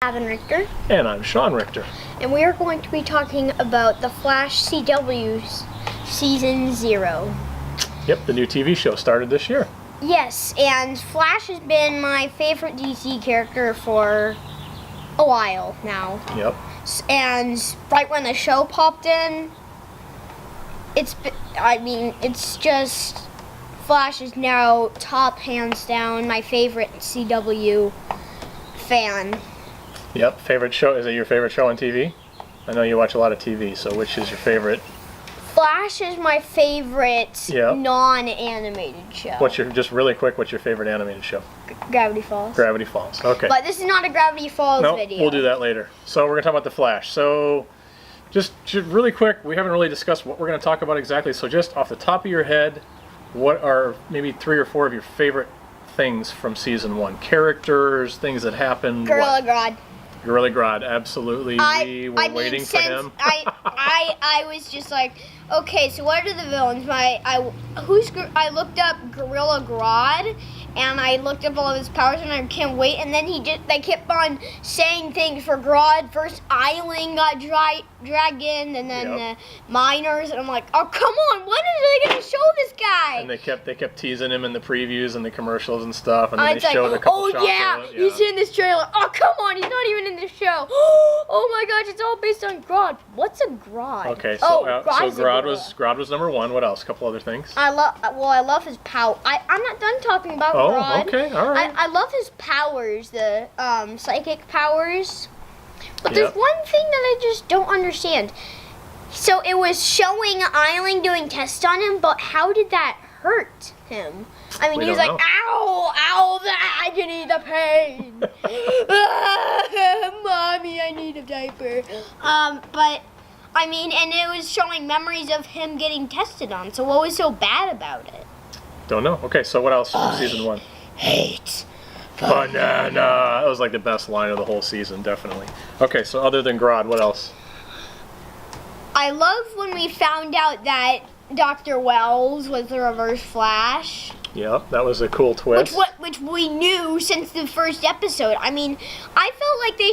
Gavin Richter. And I'm Shawn Richter. And we are going to be talking about the Flash CW's Season 0. Yep, the new TV show started this year. Yes, and Flash has been my favorite DC character for a while now. Yep. And right when the show popped in, it's just, Flash is now top, hands down, my favorite CW fan. Yep, favorite show. Is it your favorite show on TV? I know you watch a lot of TV, so which is your favorite? Flash is my favorite Yep. non-animated show. Just really quick, what's your favorite animated show? Gravity Falls. Gravity Falls, okay. But this is not a Gravity Falls video. We'll do that later. So we're going to talk about The Flash. So just really quick, we haven't really discussed what we're going to talk about exactly, so just off the top of your head, what are maybe 3 or 4 of your favorite things from Season 1? Characters, things that happened. Gorilla Grodd. Gorilla Grodd, absolutely. We were waiting for him. I was just like, okay, so what are the villains? I looked up Gorilla Grodd, and I looked up all of his powers, and I can't wait. And then they kept on saying things for Grodd. First, Eiling got dragged in, and then the miners. And I'm like, oh come on, when are they gonna show this guy? And they kept teasing him in the previews and the commercials and stuff. And then they showed a couple shots of it. He's in this trailer. Oh come on, he's not even in the show. Oh my gosh, it's all based on Grodd. What's a Grodd? Okay, so Grodd was number 1. What else? A couple other things. I love his power. I'm not done talking about Grodd. Oh, okay, all right. I love his powers, the psychic powers. But there's one thing that I just don't understand. So it was showing Eiling doing tests on him, but how did that hurt him? I mean, he was like, ow, the agony, the pain. Mommy, I need a diaper. But, I mean, and it was showing memories of him getting tested on. So what was so bad about it? Don't know. Okay, so what else from Season 1? Hate banana. That was like the best line of the whole season, definitely. Okay, so other than Grodd, what else? I love when we found out that Dr. Wells was the Reverse Flash. Yep, that was a cool twist. Which we knew since the first episode. I mean, I felt like they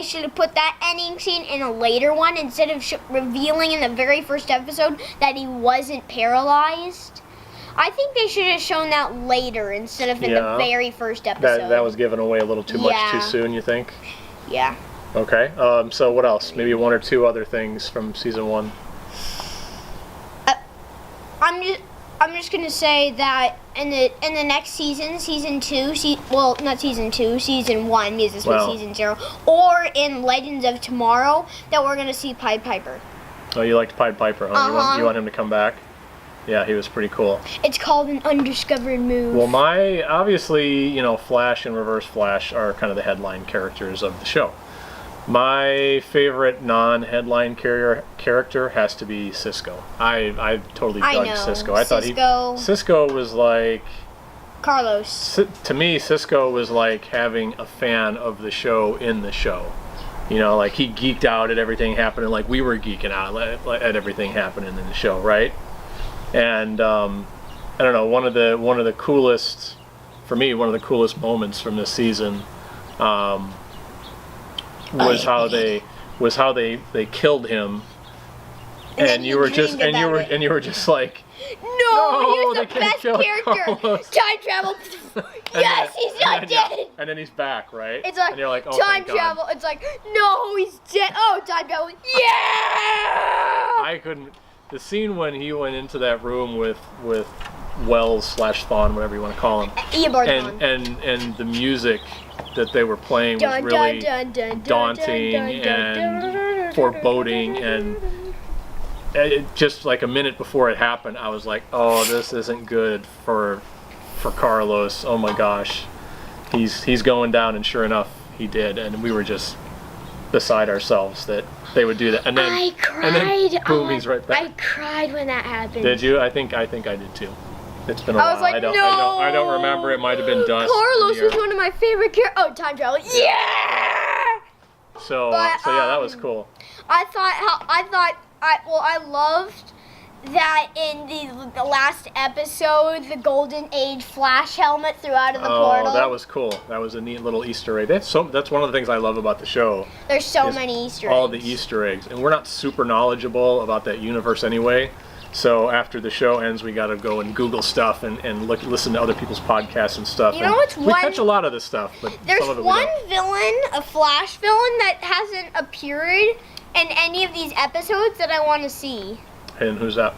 should have put that ending scene in a later one instead of revealing in the very first episode that he wasn't paralyzed. I think they should have shown that later instead of in the very first episode. That was given away a little too much too soon, you think? Yeah. Okay. So what else? Maybe 1 or 2 other things from Season 1. I'm just gonna say that in the next season, Season 2, not Season 2, Season 1, because this was Season 0, or in Legends of Tomorrow, that we're gonna see Pied Piper. Oh, you liked Pied Piper, huh? You want him to come back? Yeah, he was pretty cool. It's called an undiscovered move. Well, obviously, Flash and Reverse Flash are kind of the headline characters of the show. My favorite non-headline character has to be Cisco. I totally dug Cisco. I thought Cisco was like Carlos. To me, Cisco was like having a fan of the show in the show. Like he geeked out at everything happening, like we were geeking out at everything happening in the show, right? And I don't know, one of the coolest moments from this season was how they killed him, and you were just like, no, he was the best character. Carlos. Time travel. Yes, he's not dead. And then he's back, right? It's like, and you're like, oh, time travel. It's like, no, he's dead. Oh, time travel. Yeah. I couldn't. The scene when he went into that room with Wells / Thawne, whatever you want to call him, and the music that they were playing was really daunting and foreboding, and just like a minute before it happened, I was like, oh, this isn't good for Carlos. Oh my gosh, he's going down, and sure enough, he did, and we were just beside ourselves that they would do that, and then I cried. And then boom, he's right back. I cried when that happened. Did you? I think I did too. It's been a while. I was like, I don't remember. It might have been dust. Carlos was one of my favorite characters. Oh, time travel. Yeah. So yeah, that was cool. I loved that in the last episode, the Golden Age Flash helmet threw out of the portal. Oh, that was cool. That was a neat little Easter egg. That's one of the things I love about the show. There's so many Easter eggs. All the Easter eggs. And we're not super knowledgeable about that universe anyway. So after the show ends, we got to go and Google stuff and listen to other people's podcasts and stuff. You know what's we catch a lot of this stuff, but there's some of it one villain, a Flash villain, that hasn't appeared in any of these episodes that I want to see. And who's that?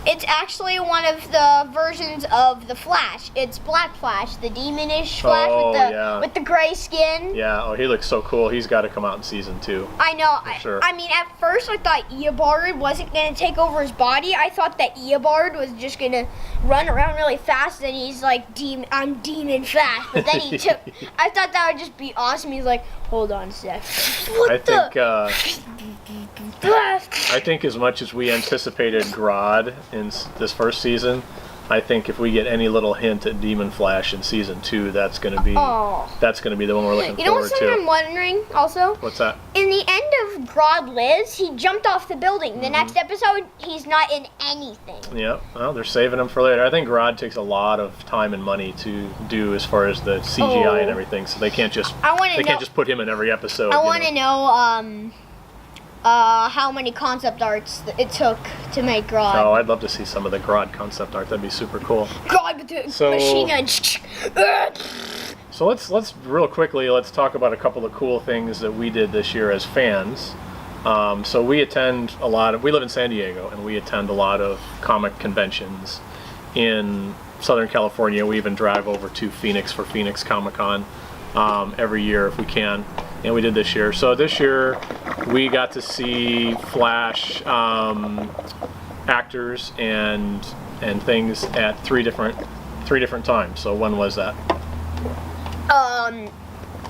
It's actually one of the versions of the Flash. It's Black Flash, the demonish Flash with the gray skin. Yeah, oh, he looks so cool. He's got to come out in season 2. I know. Sure. I mean, at first I thought Eobard wasn't going to take over his body. I thought that Eobard was just going to run around really fast and he's like, I'm demon fast. But then he took... I thought that would just be awesome. He's like, hold on a sec. I think as much as we anticipated Grodd in this first season, I think if we get any little hint at Demon Flash in season 2, that's going to be the one we're looking forward to. You know what I'm wondering also? What's that? In the end of Grodd Lives, he jumped off the building. The next episode, he's not in anything. Yeah, well, they're saving him for later. I think Grodd takes a lot of time and money to do as far as the CGI and everything, so they can't just can't just put him in every episode. I want to know how many concept arts it took to make Grodd. Oh, I'd love to see some of the Grodd concept art. That'd be super cool. Grodd with the machine gun. So let's real quickly, let's talk about a couple of cool things that we did this year as fans. So we attend we live in San Diego, and we attend a lot of comic conventions in Southern California. We even drive over to Phoenix for Phoenix Comicon every year if we can. And we did this year. So this year we got to see Flash actors and things at three different times. So when was that?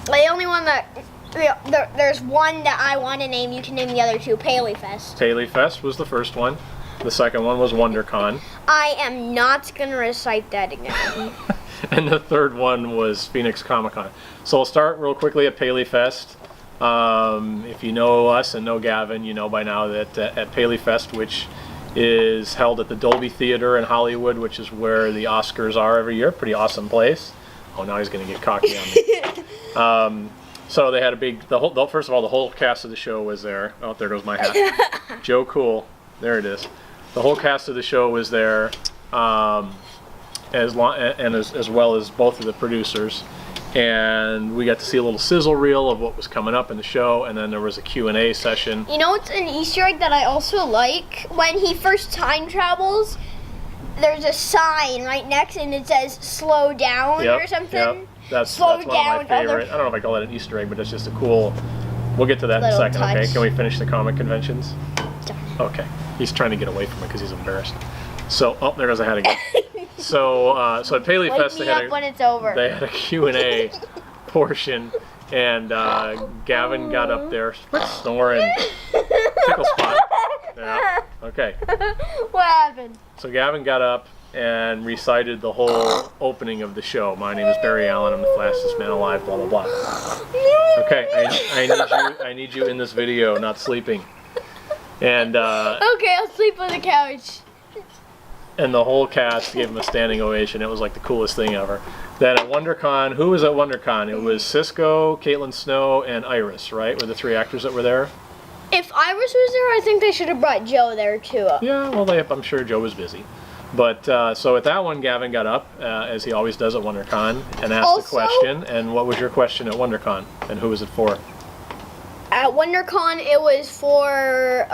The only one that there's one that I want to name. You can name the other two. Paley Fest. Paley Fest was the first one. The second one was WonderCon. I am not gonna recite that again. And the third one was Phoenix Comicon. So we'll start real quickly at Paley Fest. If you know us and know Gavin, you know by now that at Paley Fest, which is held at the Dolby Theater in Hollywood, which is where the Oscars are every year. Pretty awesome place. Oh, now he's going to get cocky on me. So they had first of all, the whole cast of the show was there. Oh, there goes my hat. Joe Cool. There it is. The whole cast of the show was there. As well as both of the producers, and we got to see a little sizzle reel of what was coming up in the show, and then there was a Q&A session. You know what's an Easter egg that I also like? When he first time travels, there's a sign right next, and it says "slow down" or something. Yep. That's one of my favorite. I don't know if I call that an Easter egg, but it's just a cool. We'll get to that in a second. Touch. Okay, can we finish the comic conventions? Okay, he's trying to get away from it because he's embarrassed. So, there goes the hat again. So at Paley Fest, they had a Q&A portion, and Gavin got up there snoring. Tickle spot. Yeah. Okay. What happened? So Gavin got up and recited the whole opening of the show. My name is Barry Allen. I'm the fastest man alive. Blah blah blah. Okay, I need you in this video, not sleeping. And okay, I'll sleep on the couch. And the whole cast gave him a standing ovation. It was like the coolest thing ever. Then at WonderCon, who was at WonderCon? It was Cisco, Caitlin Snow, and Iris, right? Were the three actors that were there? If Iris was there, I think they should have brought Joe there too. Yeah, well, I'm sure Joe was busy. But so at that one, Gavin got up, as he always does at WonderCon, and asked a question. And what was your question at WonderCon? And who was it for? At WonderCon, it was for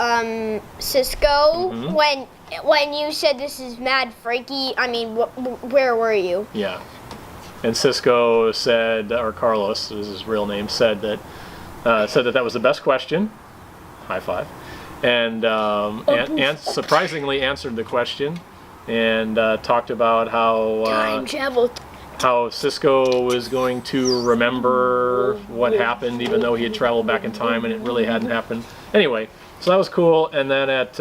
Cisco. Mm-hmm. When you said this is mad freaky, I mean, where were you? Yeah. And Cisco said, or Carlos, is his real name, said that was the best question. High five. And surprisingly answered the question, and talked about how time travel. How Cisco was going to remember what happened, even though he had traveled back in time and it really hadn't happened. Anyway, so that was cool. And then at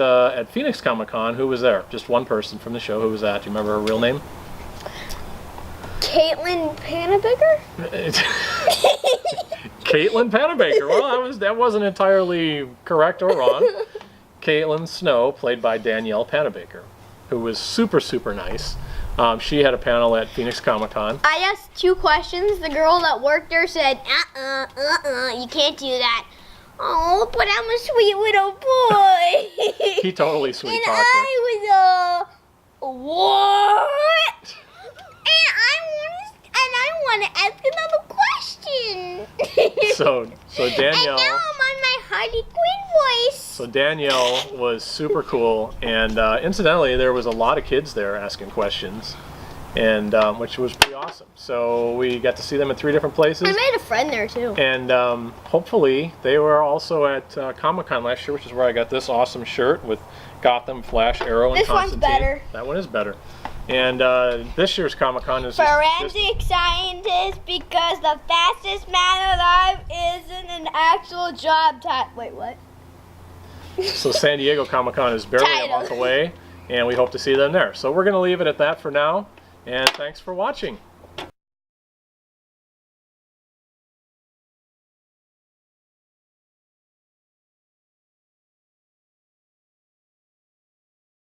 Phoenix Comicon, who was there? Just one person from the show. Who was that? Do you remember her real name? Caitlin Panabaker? Caitlin Panabaker. Well, that wasn't entirely correct or wrong. Caitlin Snow, played by Danielle Panabaker, who was super, super nice. She had a panel at Phoenix Comicon. I asked 2 questions. The girl that worked there said, you can't do that. Oh, but I'm a sweet little boy. He totally sweet and talked her. I was what? And I want to ask another question. So Danielle. And now I'm on my Harley Quinn voice. So Danielle was super cool, and incidentally, there was a lot of kids there asking questions, and which was pretty awesome. So we got to see them at 3 different places. I made a friend there too. And hopefully, they were also at Comic-Con last year, which is where I got this awesome shirt with Gotham, Flash, Arrow, and this Constantine. This one's better. That one is better. And this year's Comic-Con is forensic scientist, because the fastest man alive isn't an actual job title. Wait, what? So San Diego Comic-Con is barely a month away, and we hope to see them there. So we're going to leave it at that for now, and thanks for watching.